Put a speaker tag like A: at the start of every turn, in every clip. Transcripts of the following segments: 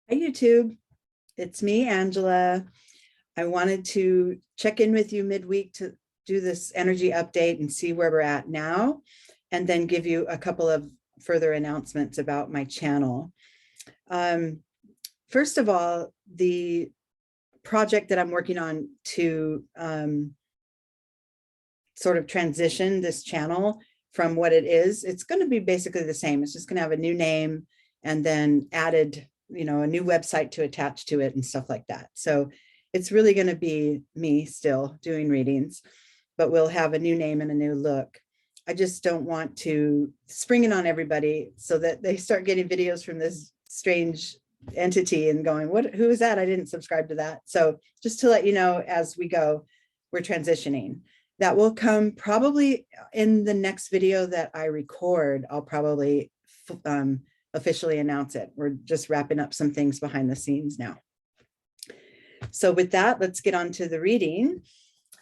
A: Hi, YouTube. It's me, Angela. I wanted to check in with you midweek to do this energy update and see where we're at now, and then give you a couple of further announcements about my channel. First of all, the project that I'm working on to sort of transition this channel from what it is, it's going to be basically the same. It's just going to have a new name and then added, a new website to attach to it and stuff like that. So it's really going to be me still doing readings, but we'll have a new name and a new look. I just don't want to spring it on everybody so that they start getting videos from this strange entity and going, who is that? I didn't subscribe to that. So just to let you know, as we go, we're transitioning. That will come probably in the next video that I record. I'll probably officially announce it. We're just wrapping up some things behind the scenes now. So with that, let's get on to the reading.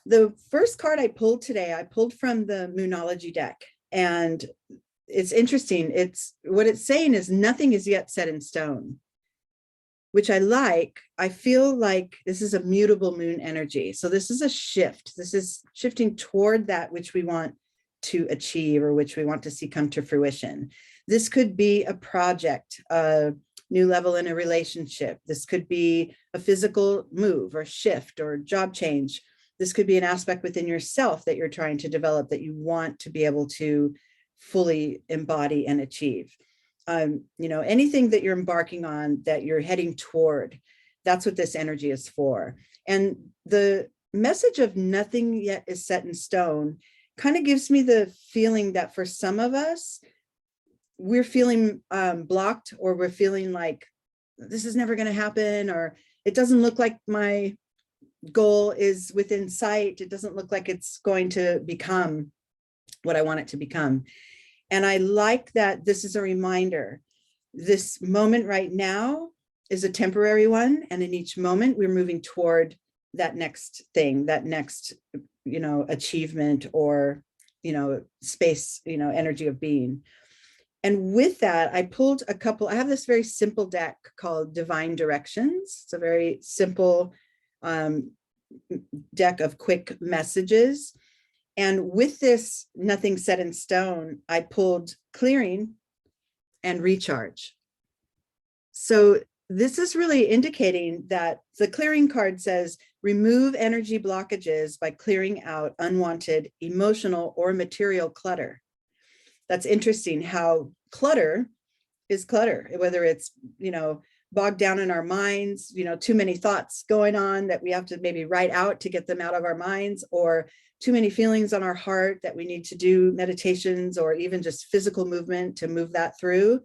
A: The first card I pulled today, I pulled from the Moonology deck, and it's interesting. What it's saying is nothing is yet set in stone, which I like. I feel like this is a mutable moon energy. So this is a shift. This is shifting toward that which we want to achieve or which we want to see come to fruition. This could be a project, a new level in a relationship. This could be a physical move or shift or job change. This could be an aspect within yourself that you're trying to develop that you want to be able to fully embody and achieve. Anything that you're embarking on, that you're heading toward, that's what this energy is for. And the message of nothing yet is set in stone kind of gives me the feeling that for some of us, we're feeling blocked, or we're feeling like this is never going to happen, or it doesn't look like my goal is within sight. It doesn't look like it's going to become what I want it to become. And I like that this is a reminder. This moment right now is a temporary one. And in each moment, we're moving toward that next thing, that next, achievement or, space, energy of being. And with that, I pulled I have this very simple deck called Divine Directions. It's a very simple deck of quick messages. And with this nothing set in stone, I pulled clearing and recharge. So this is really indicating that the clearing card says, remove energy blockages by clearing out unwanted emotional or material clutter. That's interesting how clutter is clutter, whether it's, bogged down in our minds, too many thoughts going on that we have to maybe write out to get them out of our minds, or too many feelings on our heart that we need to do meditations or even just physical movement to move that through.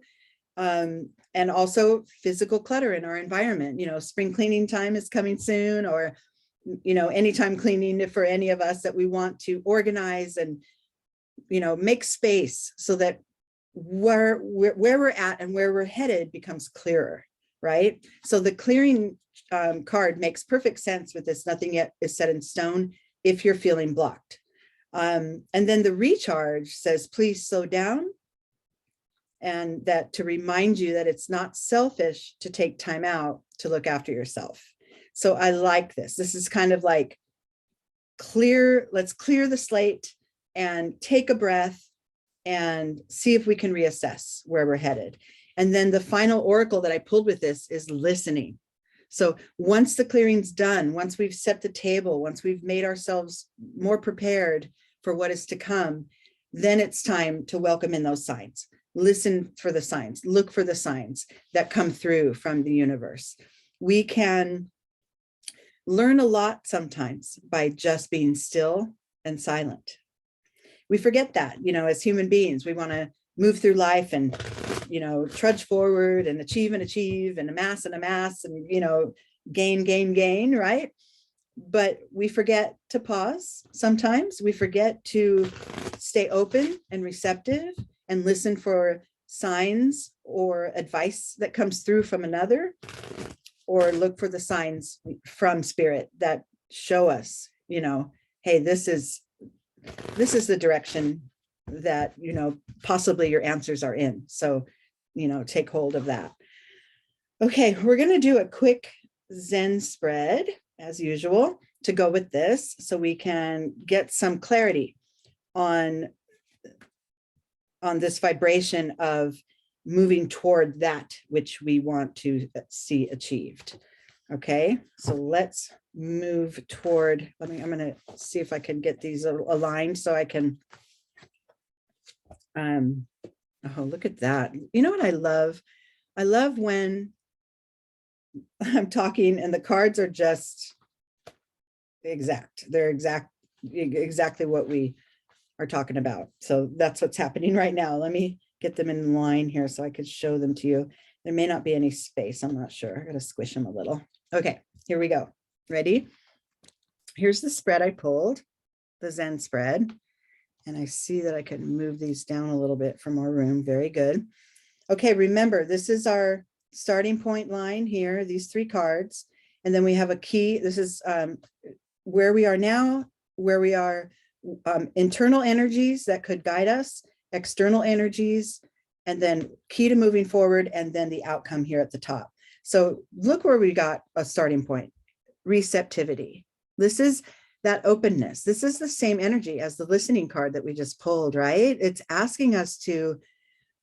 A: And also physical clutter in our environment. Spring cleaning time is coming soon, or, anytime cleaning for any of us that we want to organize and, make space so that where we're at and where we're headed becomes clearer, right? So the clearing card makes perfect sense with this nothing yet is set in stone if you're feeling blocked. And then the recharge says, please slow down. And that to remind you that it's not selfish to take time out to look after yourself. So I like this. This is kind of like let's clear the slate and take a breath and see if we can reassess where we're headed. And then the final oracle that I pulled with this is listening. So once the clearing's done, once we've set the table, once we've made ourselves more prepared for what is to come, then it's time to welcome in those signs. Listen for the signs, look for the signs that come through from the universe. We can learn a lot sometimes by just being still and silent. We forget that, as human beings, we want to move through life and, trudge forward and achieve and amass and, gain, right? But we forget to pause. Sometimes we forget to stay open and receptive and listen for signs or advice that comes through from another, or look for the signs from spirit that show us, hey, this is the direction that, possibly your answers are in. So, take hold of that. Okay, we're going to do a quick Zen spread as usual to go with this so we can get some clarity on this vibration of moving toward that which we want to see achieved. Okay, so let's move toward, I'm going to see if I can get these aligned so I can, oh, look at that. You know what I love? I love when I'm talking and the cards are just exact. They're exactly what we are talking about. So that's what's happening right now. Let me get them in line here so I could show them to you. There may not be any space. I'm not sure. I got to squish them a little. Okay, here we go. Ready? Here's the spread I pulled, the Zen spread. And I see that I can move these down a little bit for more room. Very good. Okay, remember, this is our starting point line here, these 3 cards. And then we have a key. This is where we are now, where we are, internal energies that could guide us, external energies, and then key to moving forward, and then the outcome here at the top. So look where we got a starting point, receptivity. This is that openness. This is the same energy as the listening card that we just pulled, right? It's asking us to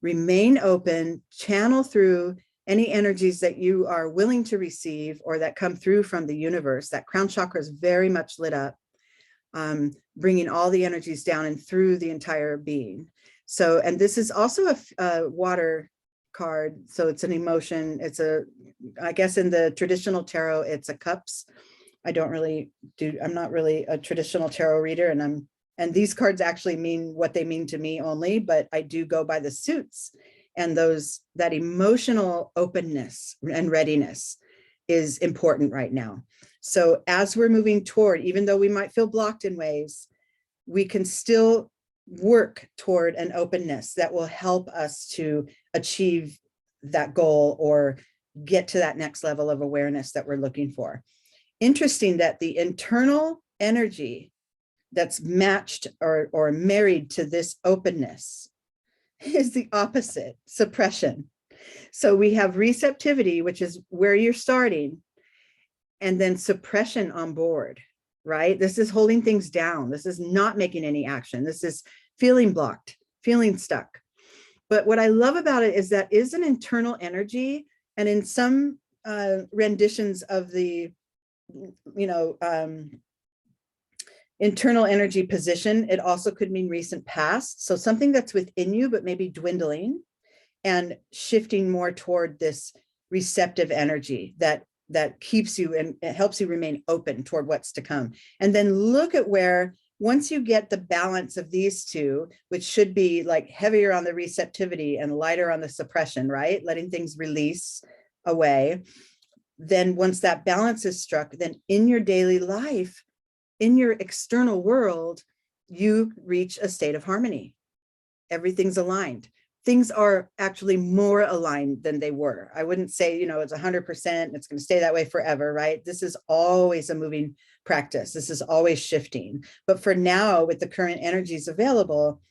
A: remain open, channel through any energies that you are willing to receive or that come through from the universe. That crown chakra is very much lit up, bringing all the energies down and through the entire being. So, and this is also a water card. So it's an emotion. It's I guess in the traditional tarot, it's a cups. I'm not really a traditional tarot reader, and these cards actually mean what they mean to me only, but I do go by the suits, and that emotional openness and readiness is important right now. So as we're moving toward, even though we might feel blocked in ways, we can still work toward an openness that will help us to achieve that goal or get to that next level of awareness that we're looking for. Interesting that the internal energy that's matched or married to this openness is the opposite, suppression. So we have receptivity, which is where you're starting, and then suppression on board, right? This is holding things down. This is not making any action. This is feeling blocked, feeling stuck. But what I love about it is that is an internal energy. And in some renditions of the, internal energy position, it also could mean recent past. So something that's within you, but maybe dwindling and shifting more toward this receptive energy that keeps you and it helps you remain open toward what's to come. And then look at where, once you get the balance of these two, which should be like heavier on the receptivity and lighter on the suppression, right? Letting things release away. Then once that balance is struck, then in your daily life, in your external world, you reach a state of harmony. Everything's aligned. Things are actually more aligned than they were. I wouldn't say, it's 100% and it's going to stay that way forever, right? This is always a moving practice. This is always shifting. But for now, with the current energies available,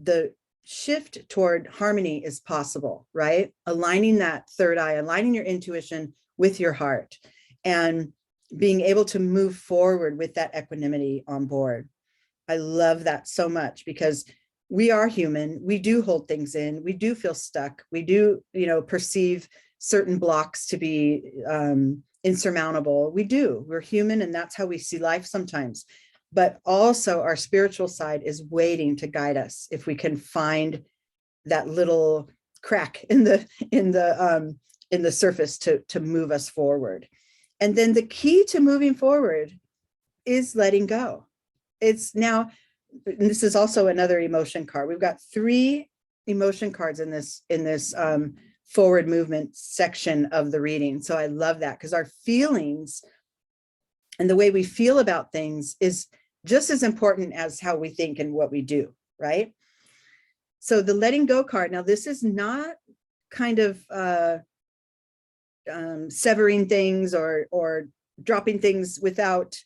A: the shift toward harmony is possible, right? Aligning that third eye, aligning your intuition with your heart, and being able to move forward with that equanimity on board. I love that so much because we are human. We do hold things in. We do feel stuck. We do, perceive certain blocks to be insurmountable. We do. We're human, and that's how we see life sometimes. But also our spiritual side is waiting to guide us if we can find that little crack in the surface to move us forward. And then the key to moving forward is letting go. It's now, and this is also another emotion card. We've got 3 emotion cards in this forward movement section of the reading. So I love that because our feelings and the way we feel about things is just as important as how we think and what we do, right? So the letting go card, now this is not kind of severing things or dropping things without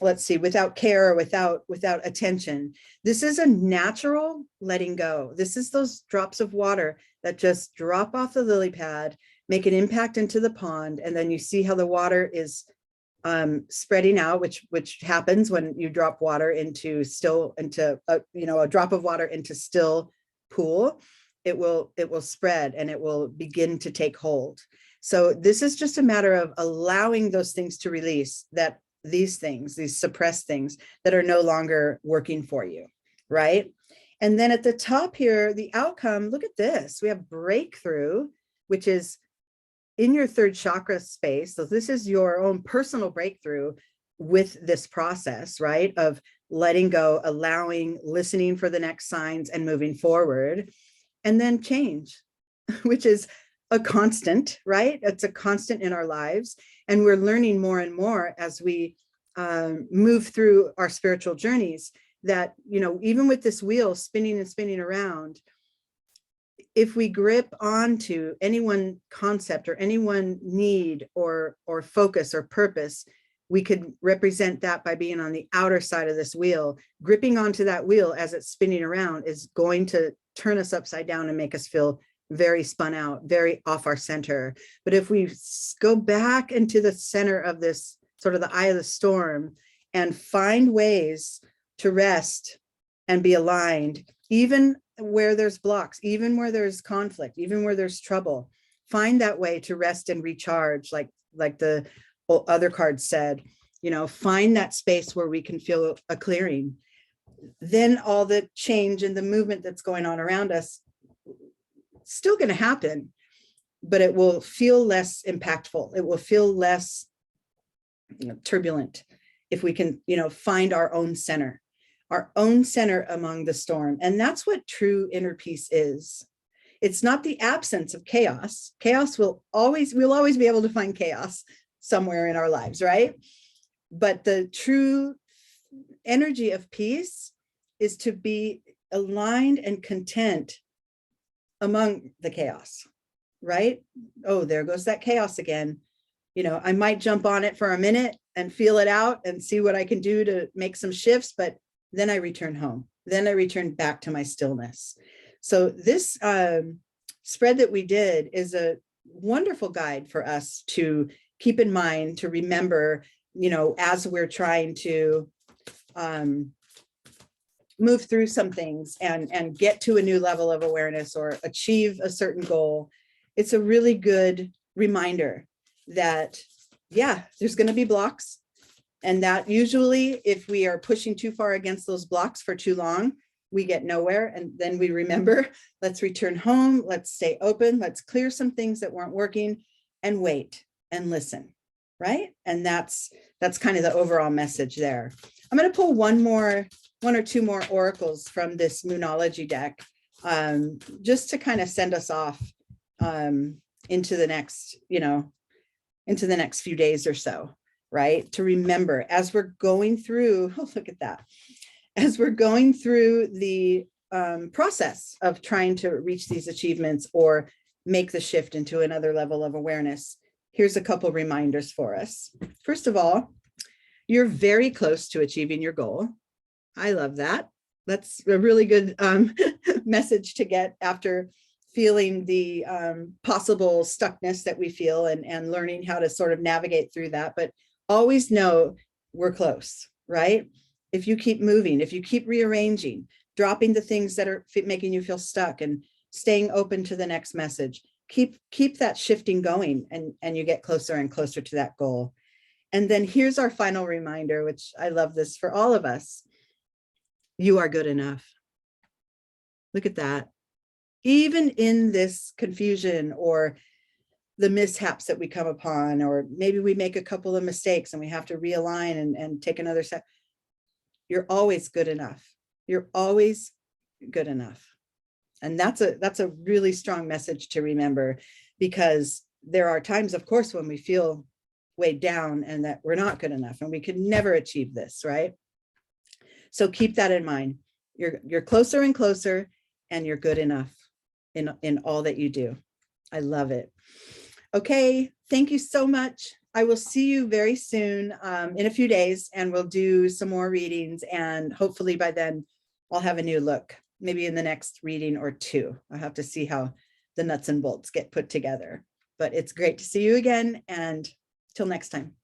A: without care or without attention. This is a natural letting go. This is those drops of water that just drop off the lily pad make an impact into the pond, and then you see how the water is spreading out, which happens when you drop water into a drop of water into still pool. It will spread and it will begin to take hold. So this is just a matter of allowing those things to release, that these suppressed things that are no longer working for you, right? And then at the top here, the outcome, look at this. We have breakthrough, which is in your third chakra space. So this is your own personal breakthrough with this process, right? Of letting go, allowing, listening for the next signs and moving forward. And then change, which is a constant, right? It's a constant in our lives. And we're learning more and more as we move through our spiritual journeys that, even with this wheel spinning and spinning around, if we grip onto any one concept or any one need or focus or purpose, we could represent that by being on the outer side of this wheel. Gripping onto that wheel as it's spinning around is going to turn us upside down and make us feel very spun out, very off our center. But if we go back into the center of this, sort of the eye of the storm, and find ways to rest and be aligned, even where there's blocks, even where there's conflict, even where there's trouble, find that way to rest and recharge, like the other card said, find that space where we can feel a clearing. Then all the change and the movement that's going on around us still going to happen, but it will feel less impactful. It will feel less turbulent if we can, find our own center among the storm. And that's what true inner peace is. It's not the absence of chaos. We'll always be able to find chaos somewhere in our lives, right? But the true energy of peace is to be aligned and content among the chaos, right? Oh, there goes that chaos again. I might jump on it for a minute and feel it out and see what I can do to make some shifts, but then I return home. Then I return back to my stillness. So this spread that we did is a wonderful guide for us to keep in mind, to remember, as we're trying to move through some things and get to a new level of awareness or achieve a certain goal. It's a really good reminder that, there's going to be blocks. And that usually, if we are pushing too far against those blocks for too long, we get nowhere. And then we remember, let's return home, let's stay open, let's clear some things that weren't working and wait and listen, right? And that's kind of the overall message there. I'm going to pull one or two more oracles from this Moonology deck, just to kind of send us off into the next, into the next few days or so, right? To remember as we're going through, oh, look at that. As we're going through the process of trying to reach these achievements or make the shift into another level of awareness, here's a couple reminders for us. First of all, you're very close to achieving your goal. I love that. That's a really good message to get after feeling the possible stuckness that we feel and learning how to sort of navigate through that. But always know we're close, right? If you keep moving, if you keep rearranging, dropping the things that are making you feel stuck and staying open to the next message, keep that shifting going and you get closer and closer to that goal. And then here's our final reminder, which I love this for all of us. You are good enough. Look at that. Even in this confusion or the mishaps that we come upon, or maybe we make a couple of mistakes and we have to realign and take another step, you're always good enough. You're always good enough. And that's a really strong message to remember, because there are times, of course, when we feel weighed down and that we're not good enough and we could never achieve this, right? So keep that in mind. You're closer and closer, and you're good enough in all that you do. I love it. Okay, thank you so much. I will see you very soon in a few days, and we'll do some more readings, and hopefully by then I'll have a new look, maybe in the next reading or two. I'll have to see how the nuts and bolts get put together. But it's great to see you again. And till next time.